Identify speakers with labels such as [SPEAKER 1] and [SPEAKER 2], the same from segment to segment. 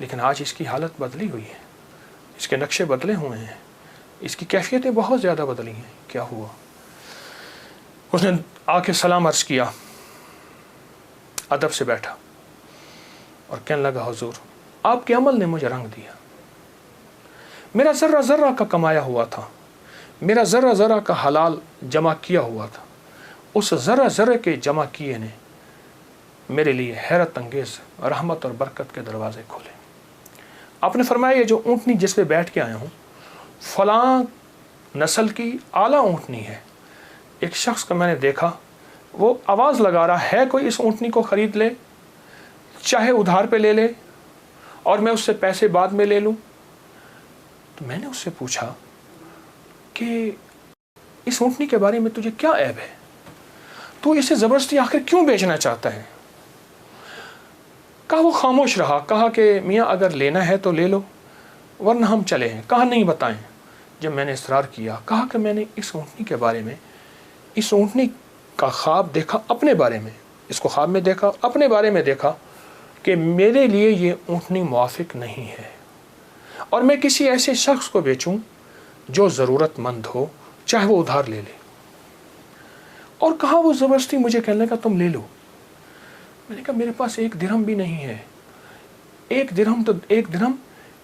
[SPEAKER 1] لیکن آج اس کی حالت بدلی ہوئی ہے، اس کے نقشے بدلے ہوئے ہیں، اس کی کیفیتیں بہت زیادہ بدلی ہیں۔ کیا ہوا؟ اس نے آ کے سلام عرض کیا، ادب سے بیٹھا اور کہنے لگا حضور آپ کے عمل نے مجھے رنگ دیا، میرا ذرہ ذرہ کا کمایا ہوا تھا، میرا ذرہ ذرہ کا حلال جمع کیا ہوا تھا، اس ذرہ ذرہ کے جمع کیے نے میرے لیے حیرت انگیز رحمت اور برکت کے دروازے کھولے۔ آپ نے فرمایا یہ جو اونٹنی جس پہ بیٹھ کے آیا ہوں فلاں نسل کی اعلیٰ اونٹنی ہے۔ ایک شخص کو میں نے دیکھا، وہ آواز لگا رہا ہے کوئی اس اونٹنی کو خرید لے، چاہے ادھار پہ لے لے اور میں اس سے پیسے بعد میں لے لوں۔ تو میں نے اس سے پوچھا کہ اس اونٹنی کے بارے میں تجھے کیا عیب ہے، تو اسے زبردستی آخر کیوں بیچنا چاہتا ہے؟ کہا وہ خاموش رہا، کہا کہ میاں اگر لینا ہے تو لے لو ورنہ ہم چلے ہیں۔ کہا نہیں بتائیں۔ جب میں نے اصرار کیا، کہا کہ میں نے اس اونٹنی کے بارے میں، اس اونٹنی کا خواب دیکھا اپنے بارے میں، اس کو خواب میں دیکھا، اپنے بارے میں دیکھا کہ میرے لیے یہ اونٹنی موافق نہیں ہے اور میں کسی ایسے شخص کو بیچوں جو ضرورت مند ہو، چاہے وہ ادھار لے لے۔ اور کہا وہ زبردستی مجھے کہنے لگا تم لے لو۔ میں نے کہا میرے پاس ایک درہم بھی نہیں ہے، ایک درہم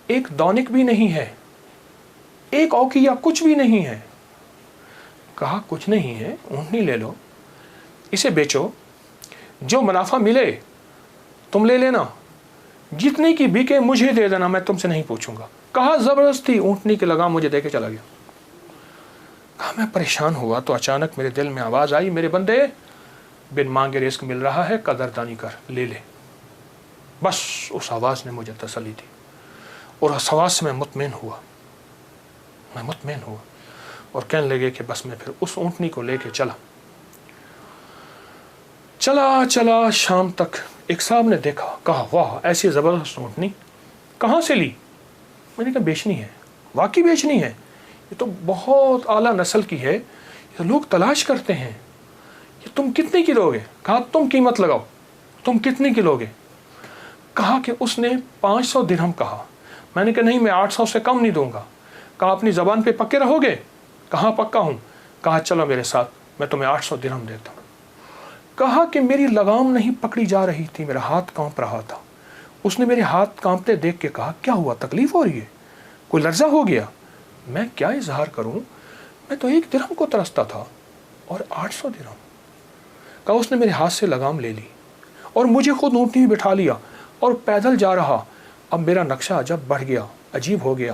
[SPEAKER 1] ایک دونک بھی نہیں ہے، ایک اوقیہ کچھ بھی نہیں ہے۔ کہا کچھ نہیں ہے، اونٹنی لے لو، اسے بیچو، جو منافع ملے تم لے لینا، جتنے کی بکے مجھے دے دینا، میں تم سے نہیں پوچھوں گا۔ کہا زبردستی اونٹنی کے لگام مجھے دے کے چلا گیا۔ کہا میں پریشان ہوا تو اچانک میرے دل میں آواز آئی، میرے بندے بن مانگے رزق مل رہا ہے، قدردانی کر، لے لے۔ بس اس آواز نے مجھے تسلی دی اور اس آواز سے میں مطمئن ہوا اور کہنے لگے کہ بس میں پھر اس اونٹنی کو لے کے چلا شام تک۔ ایک صاحب نے دیکھا، کہا واہ ایسی زبردست اونٹنی کہاں سے لی؟ میں نے کہا بیچنی ہے، واقعی بیچنی ہے، یہ تو بہت اعلیٰ نسل کی ہے، یہ لوگ تلاش کرتے ہیں، یہ تم کتنے کی لوگے؟ کہا تم قیمت لگاؤ، تم کتنے کی لوگے؟ کہا کہ اس نے 500 درہم کہا۔ میں نے کہا نہیں، میں 800 سے کم نہیں دوں گا۔ کہا اپنی زبان پہ پکے رہو گے؟ کہا پکا ہوں۔ کہا چلو میرے ساتھ، میں تمہیں 800 درہم دیتا ہوں۔ کہا کہ میری لگام نہیں پکڑی جا رہی تھی، میرا ہاتھ کانپ رہا تھا۔ اس نے میرے ہاتھ کانپتے دیکھ کے کہا کیا ہوا، تکلیف ہو رہی ہے، کوئی لرزہ ہو گیا؟ میں کیا اظہار کروں، میں تو 1 درہم کو ترستا تھا اور 800 درہم۔ کہا اس نے میرے ہاتھ سے لگام لے لی اور مجھے خود اونٹنی میں بٹھا لیا اور پیدل جا رہا۔ اب میرا نقشہ عجب بڑھ گیا، عجیب ہو گیا،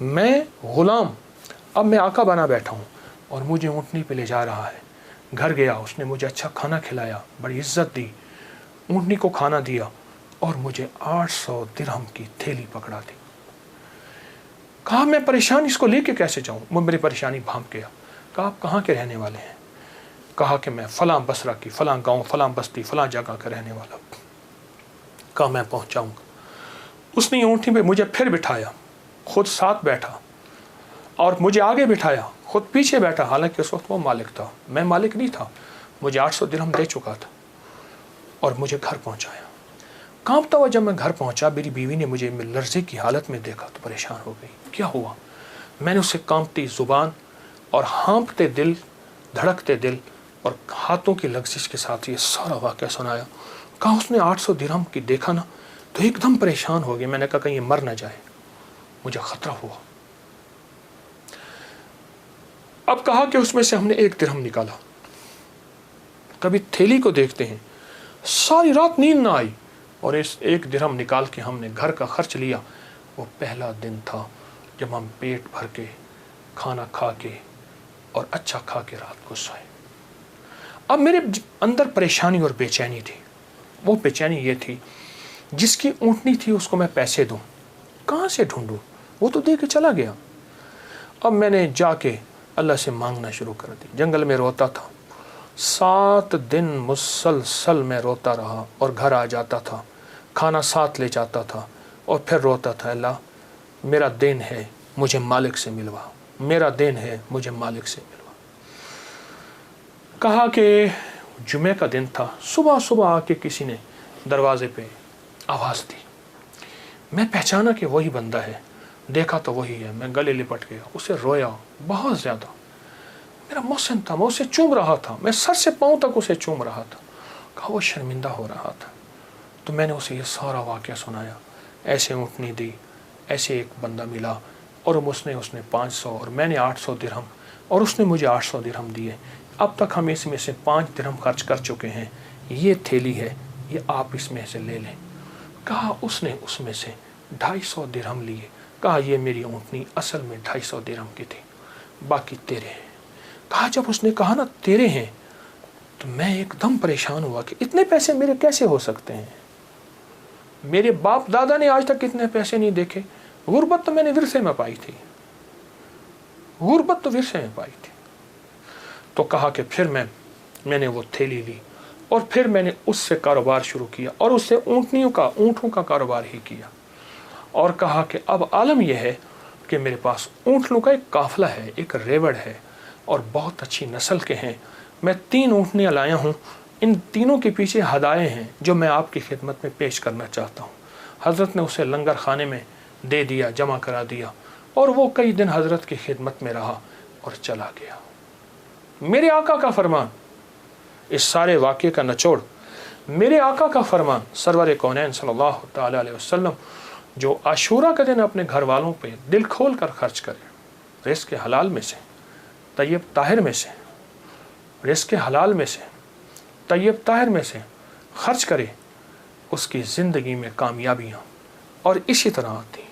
[SPEAKER 1] میں غلام، اب میں آقا بنا بیٹھا ہوں اور مجھے اونٹنی پہ لے جا رہا ہے۔ گھر گیا، اس نے مجھے اچھا کھانا کھلایا، بڑی عزت دی، اونٹنی کو کھانا دیا اور مجھے 800 درہم کی تھیلی پکڑا دی۔ کہا میں پریشان، اس کو لے کے کیسے جاؤں؟ وہ میری پریشانی بھانپ گیا۔ کہا آپ کہاں کے رہنے والے ہیں؟ کہا کہ میں فلاں بصرہ کی، فلاں گاؤں، فلاں بستی، فلاں جگہ کا رہنے والا ہوں۔ کہا میں پہنچ جاؤں گا۔ اس نے اونٹنی پہ مجھے پھر بٹھایا، خود ساتھ بیٹھا اور مجھے آگے بٹھایا، خود پیچھے بیٹھا، حالانکہ اس وقت وہ مالک تھا، میں مالک نہیں تھا۔ مجھے 800 درہم دے چکا تھا اور مجھے گھر پہنچایا۔ کانپتا ہوا جب میں گھر پہنچا، میری بیوی نے مجھے لرزے کی حالت میں دیکھا تو پریشان ہو گئی، کیا ہوا؟ میں نے اسے کانپتی زبان اور ہانپتے دل، دھڑکتے دل اور ہاتھوں کی لغزش کے ساتھ یہ سارا واقعہ سنایا۔ کہا اس نے 800 درہم کی دیکھا نا تو ایک دم پریشان ہو گئی۔ میں نے کہا کہیں یہ مر نہ جائے، مجھے خطرہ ہوا۔ اب کہا کہ اس میں سے ہم نے 1 درہم نکالا، کبھی تھیلی کو دیکھتے ہیں، ساری رات نیند نہ آئی اور اس 1 درہم نکال کے ہم نے گھر کا خرچ لیا۔ وہ پہلا دن تھا جب ہم پیٹ بھر کے کھانا کھا کے اور اچھا کھا کے رات کو سوئے۔ اب میرے اندر پریشانی اور بے چینی تھی۔ وہ بے چینی یہ تھی، جس کی اونٹنی تھی اس کو میں پیسے دوں، کہاں سے ڈھونڈوں؟ وہ تو دے کے چلا گیا۔ اب میں نے جا کے اللہ سے مانگنا شروع کر دی، جنگل میں روتا تھا، 7 دن مسلسل میں روتا رہا اور گھر آ جاتا تھا، کھانا ساتھ لے جاتا تھا اور پھر روتا تھا، اللہ میرا دین ہے، مجھے مالک سے ملوا، میرا دین ہے، مجھے مالک سے ملوا۔ کہا کہ جمعہ کا دن تھا، صبح آ کے کسی نے دروازے پہ آواز دی۔ میں پہچانا کہ وہی بندہ ہے، دیکھا تو وہی ہے، میں گلے لپٹ گیا، اسے رویا بہت زیادہ، میرا محسن تھا، میں اسے چوم رہا تھا، میں سر سے پاؤں تک اسے چوم رہا تھا، کہا وہ شرمندہ ہو رہا تھا۔ تو میں نے اسے یہ سارا واقعہ سنایا، ایسے اونٹنی دی، ایسے ایک بندہ ملا، اور اس نے 500 اور میں نے 800 درہم، اور اس نے مجھے 800 درہم دیے، اب تک ہم اس میں سے 5 درہم خرچ کر چکے ہیں، یہ تھیلی ہے، یہ آپ اس میں سے لے لیں۔ کہا اس نے اس میں سے 250 درہم لیے، کہا یہ میری اونٹنی اصل میں 250 درہم کی تھی، باقی تیرے ہیں۔ کہا جب اس نے کہا نا تیرے ہیں، تو میں ایک دم پریشان ہوا کہ اتنے پیسے میرے کیسے ہو سکتے ہیں؟ میرے باپ دادا نے آج تک اتنے پیسے نہیں دیکھے، غربت تو میں نے ورثے میں پائی تھی، غربت تو ورثے میں پائی تھی۔ تو کہا کہ پھر میں نے وہ تھیلی لی، اور پھر میں نے اس سے کاروبار شروع کیا، اور اس سے اونٹوں کا کاروبار ہی کیا، اور کہا کہ اب عالم یہ ہے کہ میرے پاس اونٹوں کا ایک قافلہ ہے، ایک ریوڑ ہے، اور بہت اچھی نسل کے ہیں، میں 3 اونٹنیاں لایا ہوں، ان تینوں کے پیچھے ہدایے ہیں جو میں آپ کی خدمت میں پیش کرنا چاہتا ہوں۔ حضرت نے اسے لنگر خانے میں دے دیا، جمع کرا دیا، اور وہ کئی دن حضرت کی خدمت میں رہا اور چلا گیا۔ میرے آقا کا فرمان، اس سارے واقعے کا نچوڑ، میرے آقا کا فرمان سرور کونین صلی اللہ تعالی علیہ وسلم، جو عاشورہ کا دن اپنے گھر والوں پہ دل کھول کر خرچ کرے، رزق حلال میں سے، طیب طاہر میں سے، رزق حلال میں سے، طیب طاہر میں سے خرچ کرے، اس کی زندگی میں کامیابیاں اور اسی طرح آتی ہیں۔